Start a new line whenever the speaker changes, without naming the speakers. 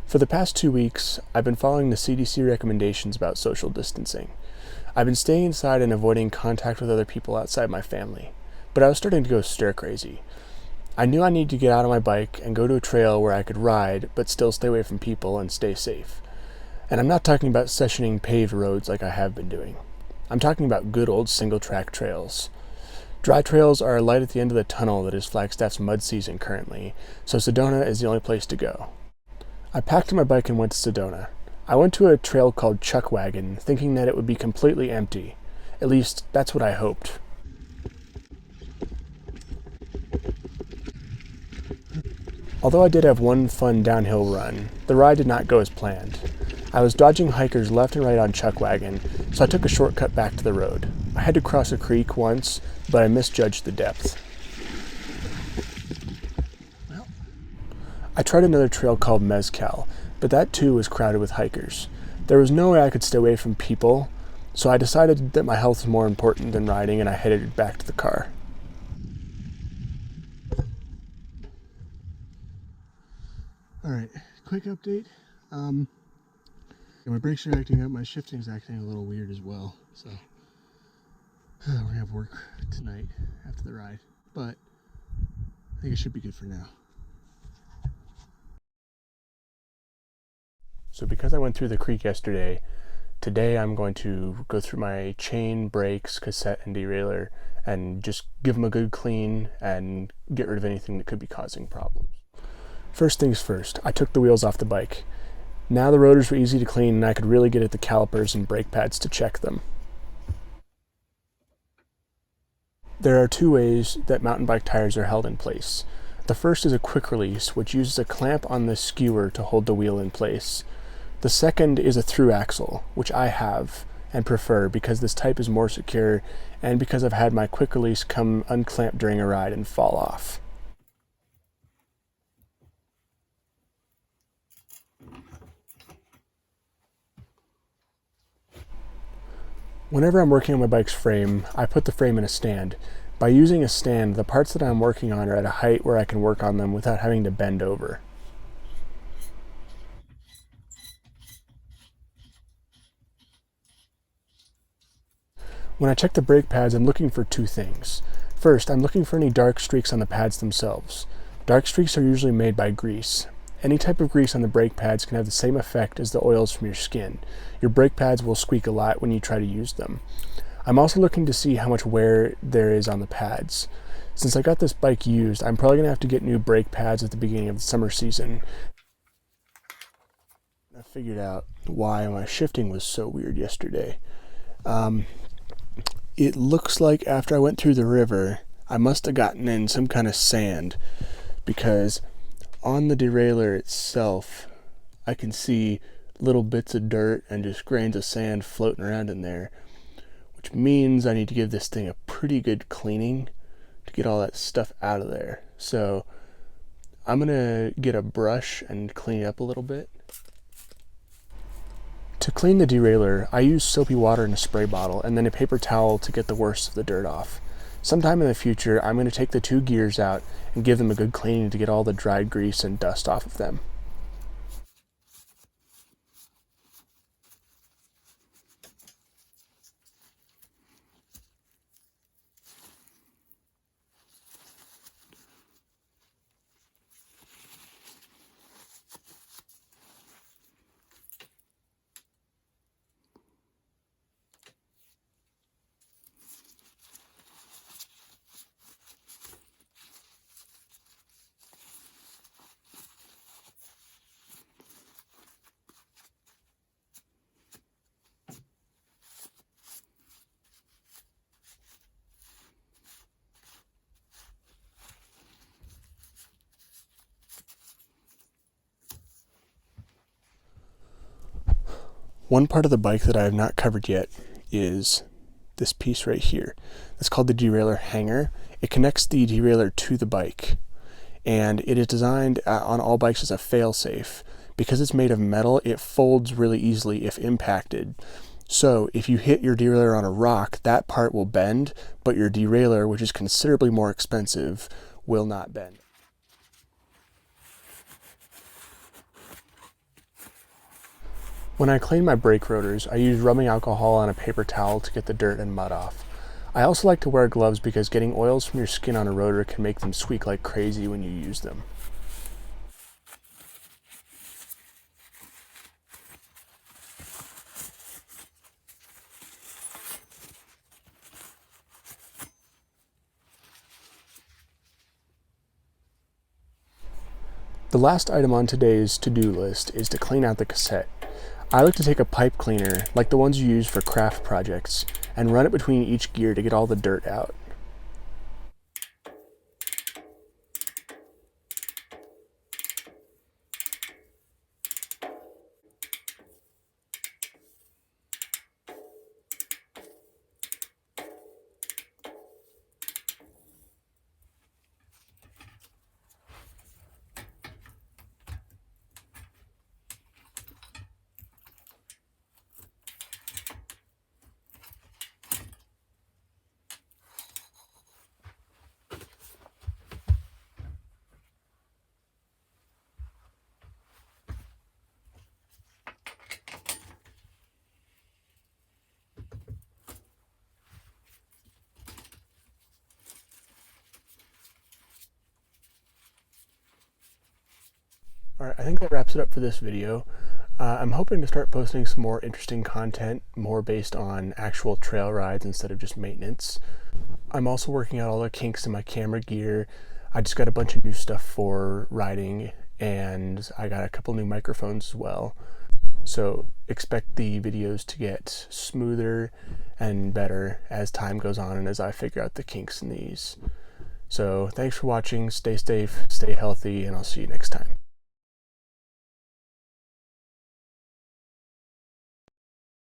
For the past 2 weeks, I've been following the CDC recommendations about social distancing. I've been staying inside and avoiding contact with other people outside my family, but I was starting to go stir crazy. I knew I needed to get out on my bike and go to a trail where I could ride, but still stay away from people and stay safe. And I'm not talking about sessioning paved roads like I have been doing. I'm talking about good old single-track trails. Dry trails are a light at the end of the tunnel that is Flagstaff's mud season currently, so Sedona is the only place to go. I packed my bike and went to Sedona. I went to a trail called Chuck Wagon, thinking that it would be completely empty. At least, that's what I hoped. Although I did have one fun downhill run, the ride did not go as planned. I was dodging hikers left and right on Chuck Wagon, so I took a shortcut back to the road. I had to cross a creek once, but I misjudged the depth. I tried another trail called Mescal, but that too was crowded with hikers. There was no way I could stay away from people, so I decided that my health was more important than riding, and I headed back to the car. Alright, quick update. My brakes are acting up, my shifting is acting a little weird as well, so we're gonna have work tonight after the ride, but I think it should be good for now. So because I went through the creek yesterday, today I'm going to go through my chain, brakes, cassette, and derailleur and just give them a good clean and get rid of anything that could be causing problems. First things first, I took the wheels off the bike. Now the rotors were easy to clean and I could really get at the calipers and brake pads to check them. There are two ways that mountain bike tires are held in place. The first is a quick release, which uses a clamp on the skewer to hold the wheel in place. The second is a through axle, which I have and prefer because this type is more secure and because I've had my quick release come unclamped during a ride and fall off. Whenever I'm working on my bike's frame, I put the frame in a stand. By using a stand, the parts that I'm working on are at a height where I can work on them without having to bend over. When I check the brake pads, I'm looking for two things. First, I'm looking for any dark streaks on the pads themselves. Dark streaks are usually made by grease. Any type of grease on the brake pads can have the same effect as the oils from your skin. Your brake pads will squeak a lot when you try to use them. I'm also looking to see how much wear there is on the pads. Since I got this bike used, I'm probably going to have to get new brake pads at the beginning of the summer season. I figured out why my shifting was so weird yesterday. It looks like after I went through the river, I must have gotten in some kind of sand, because on the derailleur itself, I can see little bits of dirt and just grains of sand floating around in there, which means I need to give this thing a pretty good cleaning to get all that stuff out of there. So I'm gonna get a brush and clean it up a little bit. To clean the derailleur, I use soapy water in a spray bottle and then a paper towel to get the worst of the dirt off. Sometime in the future, I'm going to take the two gears out and give them a good cleaning to get all the dried grease and dust off of them. One part of the bike that I have not covered yet is this piece right here. It's called the derailleur hanger. It connects the derailleur to the bike, and it is designed on all bikes as a fail-safe. Because it's made of metal, it folds really easily if impacted. So if you hit your derailleur on a rock, that part will bend, but your derailleur, which is considerably more expensive, will not bend. When I clean my brake rotors, I use rubbing alcohol on a paper towel to get the dirt and mud off. I also like to wear gloves because getting oils from your skin on a rotor can make them squeak like crazy when you use them. The last item on today's to-do list is to clean out the cassette. I like to take a pipe cleaner, like the ones you use for craft projects, and run it between each gear to get all the dirt out. Alright, I think that wraps it up for this video. I'm hoping to start posting some more interesting content, more based on actual trail rides instead of just maintenance. I'm also working out all the kinks in my camera gear. I just got a bunch of new stuff for riding, and I got a couple new microphones as well. So expect the videos to get smoother and better as time goes on and as I figure out the kinks in these. So thanks for watching, stay safe, stay healthy, and I'll see you next time.